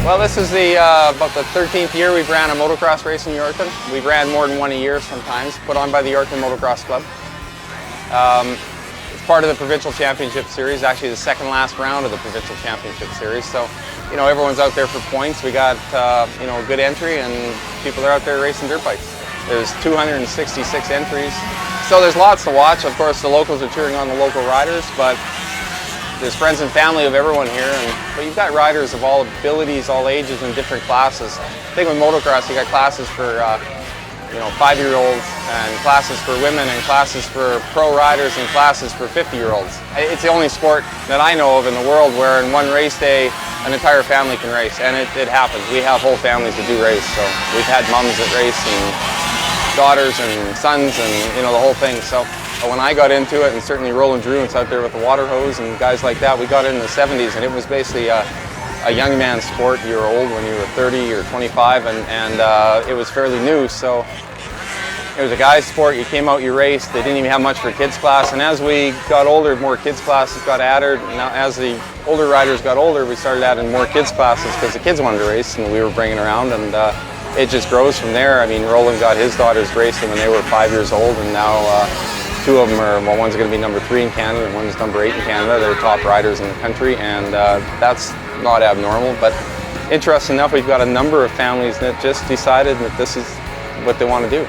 Well, this is about the 13th year we've ran a motocross race in Yorkton. We've ran more than one a year sometimes, put on by the Yorkton Motocross Club. It's part of the Provincial Championship Series, actually the second last round of the Provincial Championship Series. So, you know, everyone's out there for points. We got, you know, a good entry and people are out there racing dirt bikes. There's 266 entries. So there's lots to watch. Of course, the locals are cheering on the local riders, but there's friends and family of everyone here, but you've got riders of all abilities, all ages, and different classes. I think with motocross, you got classes for you know, 5-year-olds, and classes for women, and classes for pro riders, and classes for 50-year-olds. It's the only sport that I know of in the world where in one race day, an entire family can race, and it happens. We have whole families that do race, so we've had mums that race, and daughters, and sons, and you know, the whole thing. So when I got into it, and certainly Roland Giroux out there with the water hose and guys like that, we got in the 70s, and it was basically a young man's sport. You were old when you were 30 or 25, and it was fairly new. So it was a guy's sport. You came out, you raced. They didn't even have much for kids class, and as we got older, more kids classes got added. Now, as the older riders got older, we started adding more kids classes because the kids wanted to race, and we were bringing around, and it just grows from there. I mean, Roland got his daughters racing when they were 5 years old, and now two of them are, well, one's going to be number 3 in Canada and one's number 8 in Canada. They're top riders in the country, and that's not abnormal. But interesting enough, we've got a number of families that just decided that this is what they want to do.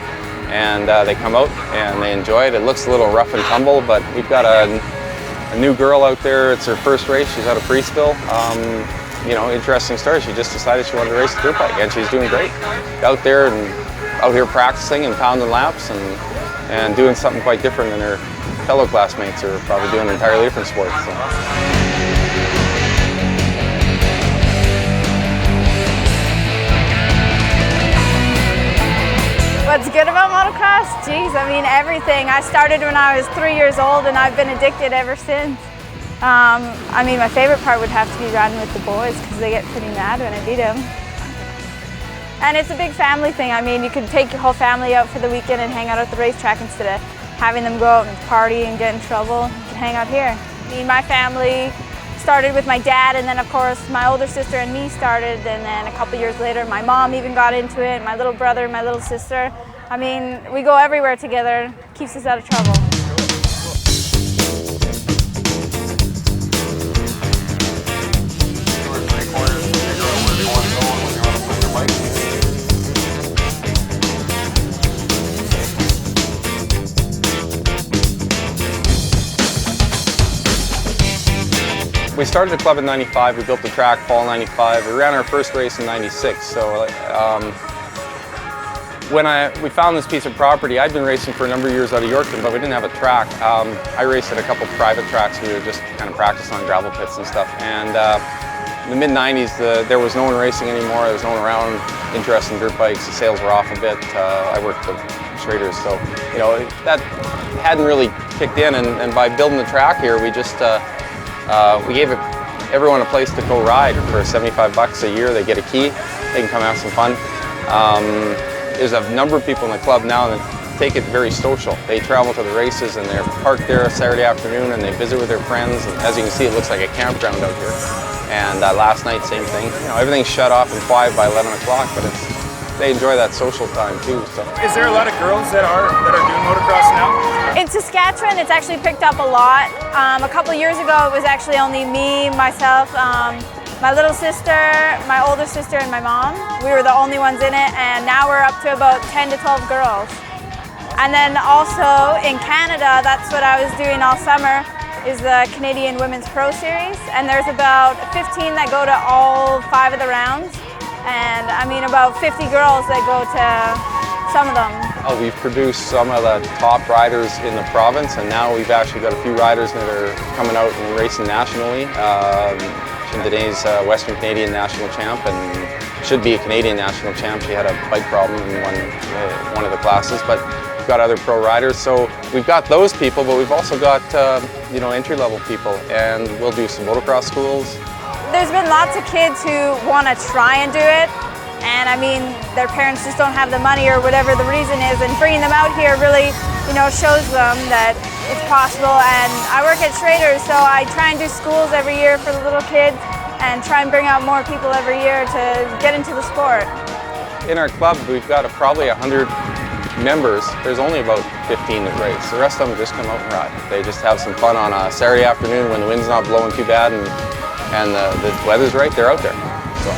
And they come out and they enjoy it. It looks a little rough and tumble, but we've got a new girl out there. It's her first race. She's out of Priestville. You know, interesting story. She just decided she wanted to race the dirt bike, and she's doing great. Out there and out here practicing and pounding laps and doing something quite different than her fellow classmates who are probably doing an entirely different sport. So. What's good about motocross? Geez, I mean everything. I started when I was 3 years old and I've been addicted ever since. I mean, my favorite part would have to be riding with the boys because they get pretty mad when I beat them. And it's a big family thing. I mean, you could take your whole family out for the weekend and hang out at the racetrack instead of having them go out and party and get in trouble. You can hang out here. Me and my family started with my dad, and then of course my older sister and me started, and then a couple years later my mom even got into it, my little brother, my little sister. I mean, we go everywhere together, keeps us out of trouble. We started the club in '95, we built the track fall '95, we ran our first race in '96, so when we found this piece of property, I'd been racing for a number of years out of Yorkton, but we didn't have a track. I raced at a couple private tracks, we would just kind of practice on gravel pits and stuff, and in the mid-90s there was no one racing anymore, there was no one around interested in dirt bikes, the sales were off a bit. I worked at Schrader's, so you know, that hadn't really kicked in, and by building the track here, we just we gave everyone a place to go ride for $75 a year. They get a key, they can come have some fun. There's a number of people in the club now that take it very social. They travel to the races and they're parked there Saturday afternoon and they visit with their friends. And as you can see, it looks like a campground out here. And last night, same thing. You know, everything's shut off and quiet by 11 o'clock, but they enjoy that social time too. So. Is there a lot of girls that are doing motocross now? In Saskatchewan, it's actually picked up a lot. A couple years ago, it was actually only me, myself, my little sister, my older sister, and my mom. We were the only ones in it, and now we're up to about 10 to 12 girls. And then also in Canada, that's what I was doing all summer, is the Canadian Women's Pro Series. And there's about 15 that go to all 5 of the rounds. And I mean about 50 girls that go to some of them. Oh, we've produced some of the top riders in the province, and now we've actually got a few riders that are coming out and racing nationally. Denaye's Western Canadian national champ and should be a Canadian national champ. She had a bike problem in one of the classes, but we've got other pro riders. So we've got those people, but we've also got entry-level people, and we'll do some motocross schools. There's been lots of kids who want to try and do it, and I mean, their parents just don't have the money or whatever the reason is, and bringing them out here really, shows them that it's possible. And I work at Schrader's, so I try and do schools every year for the little kids and try and bring out more people every year to get into the sport. In our club, we've got probably 100 members. There's only about 15 that race. The rest of them just come out and ride. They just have some fun on a Saturday afternoon when the wind's not blowing too bad and the weather's right, they're out there. So.